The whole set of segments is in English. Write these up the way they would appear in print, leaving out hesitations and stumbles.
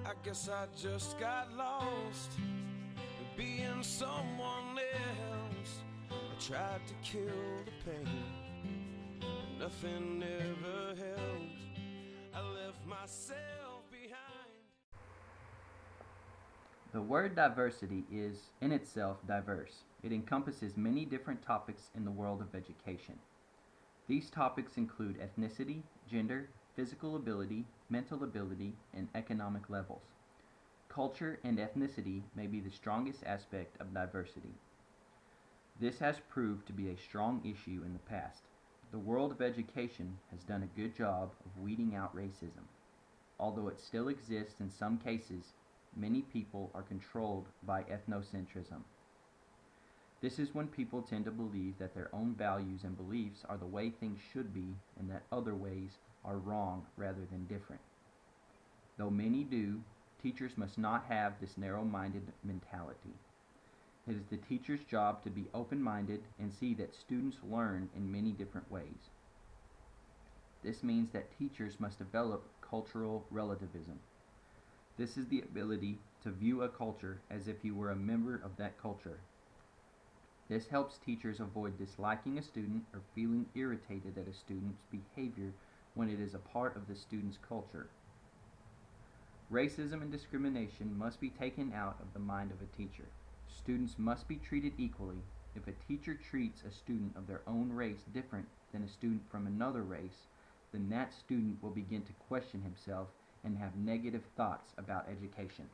I guess I just got lost being someone else. I tried to kill the pain, but nothing ever helped. I left myself behind. The word diversity is, in itself, diverse. It encompasses many different topics in the world of education. These topics include ethnicity, gender, physical ability, mental ability, and economic levels. Culture and ethnicity may be the strongest aspect of diversity. This has proved to be a strong issue in the past. The world of education has done a good job of weeding out racism. Although it still exists in some cases, many people are controlled by ethnocentrism. This is when people tend to believe that their own values and beliefs are the way things should be and that other ways are wrong rather than different. Though many do, teachers must not have this narrow-minded mentality. It is the teacher's job to be open-minded and see that students learn in many different ways. This means that teachers must develop cultural relativism. This is the ability to view a culture as if you were a member of that culture. This helps teachers avoid disliking a student or feeling irritated at a student's behavior when it is a part of the student's culture. Racism and discrimination must be taken out of the mind of a teacher. Students must be treated equally. If a teacher treats a student of their own race different than a student from another race, then that student will begin to question himself and have negative thoughts about education.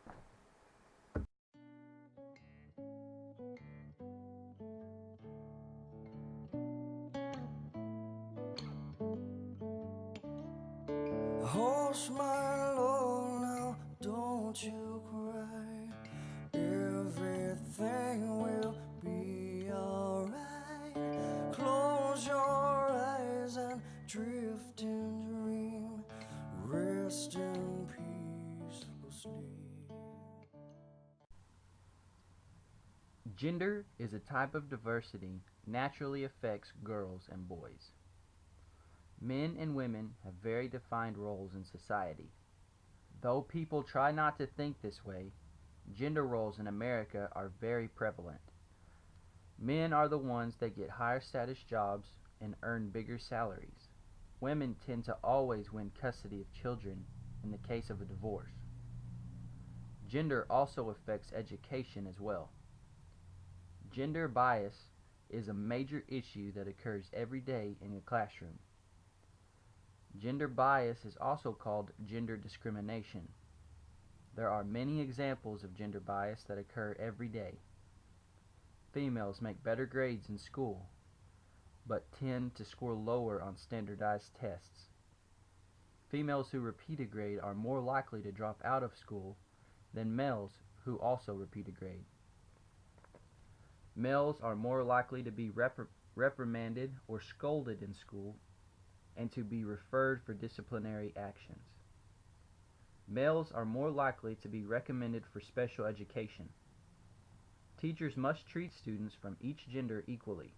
Hush, my love, now don't you cry. Everything will be alright. Close your eyes and drift and dream. Rest in peaceful sleep. Gender is a type of diversity naturally affects girls and boys. Men and women have very defined roles in society. Though people try not to think this way, gender roles in America are very prevalent. Men are the ones that get higher status jobs and earn bigger salaries. Women tend to always win custody of children in the case of a divorce. Gender also affects education as well. Gender bias is a major issue that occurs every day in your classroom. Gender bias is also called gender discrimination. There are many examples of gender bias that occur every day. Females make better grades in school, but tend to score lower on standardized tests. Females who repeat a grade are more likely to drop out of school than males who also repeat a grade. Males are more likely to be reprimanded or scolded in school and to be referred for disciplinary actions. Males are more likely to be recommended for special education. Teachers must treat students from each gender equally.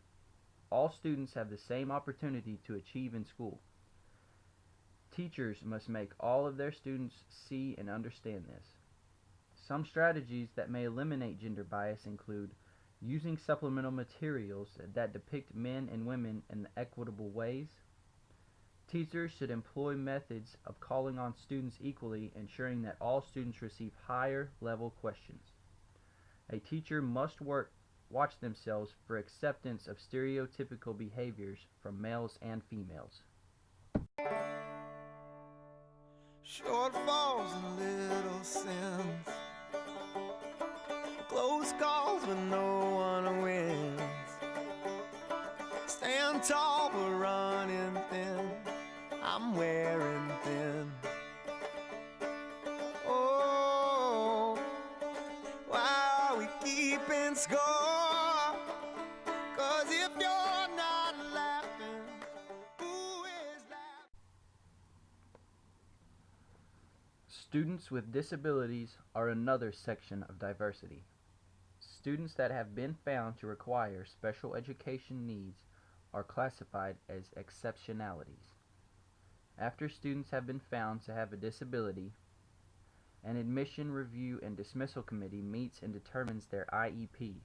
All students have the same opportunity to achieve in school. Teachers must make all of their students see and understand this. Some strategies that may eliminate gender bias include using supplemental materials that depict men and women in equitable ways. Teachers should employ methods of calling on students equally, ensuring that all students receive higher level questions. A teacher must watch themselves for acceptance of stereotypical behaviors from males and females. Shortfalls and little sins, close calls when no one wins. Stand tall but running thin, I'm wearing thin. Oh, why are we keeping score? 'Cause if you're not laughing, who is laughing? Students with disabilities are another section of diversity. Students that have been found to require special education needs are classified as exceptionalities. After students have been found to have a disability, An admission review and dismissal committee meets and determines their IEP.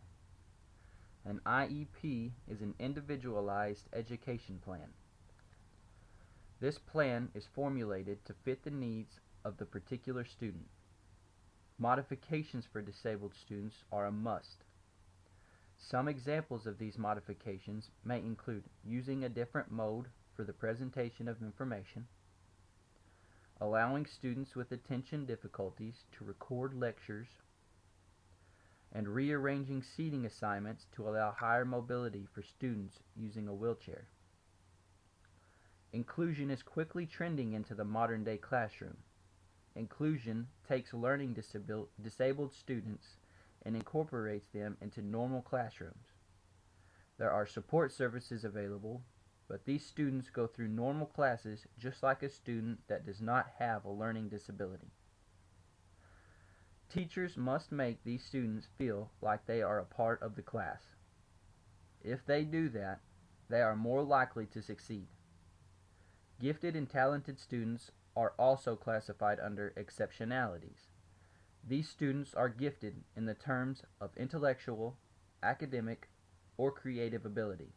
An IEP is an individualized education plan. This plan is formulated to fit the needs of the particular student. Modifications for disabled students are a must. Some examples of these modifications may include using a different mode for the presentation of information, allowing students with attention difficulties to record lectures, and rearranging seating assignments to allow higher mobility for students using a wheelchair. Inclusion is quickly trending into the modern-day classroom. Inclusion takes learning disabled students and incorporates them into normal classrooms. There are support services available, but these students go through normal classes just like a student that does not have a learning disability. Teachers must make these students feel like they are a part of the class. If they do that, they are more likely to succeed. Gifted and talented students are also classified under exceptionalities. These students are gifted in the terms of intellectual, academic, or creative ability.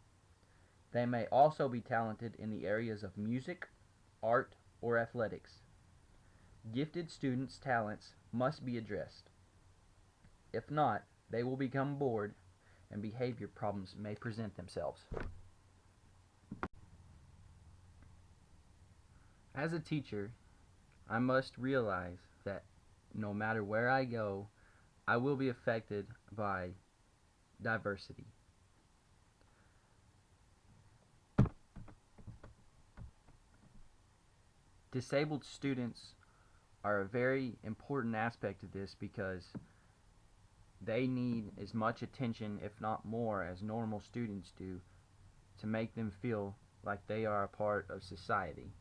They may also be talented in the areas of music, art, or athletics. Gifted students' talents must be addressed. If not, they will become bored and behavior problems may present themselves. As a teacher, I must realize that no matter where I go, I will be affected by diversity. Disabled students are a very important aspect of this because they need as much attention, if not more, as normal students do to make them feel like they are a part of society.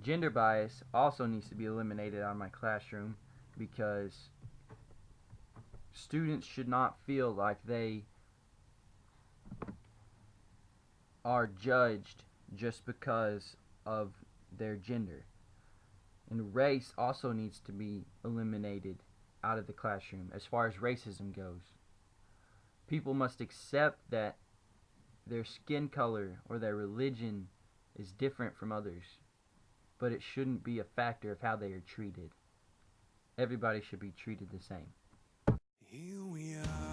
Gender bias also needs to be eliminated out of my classroom because students should not feel like they are judged just because of their gender. And race also needs to be eliminated out of the classroom as far as racism goes. People must accept that their skin color or their religion is different from others, but it shouldn't be a factor of how they are treated. Everybody should be treated the same. Here we are.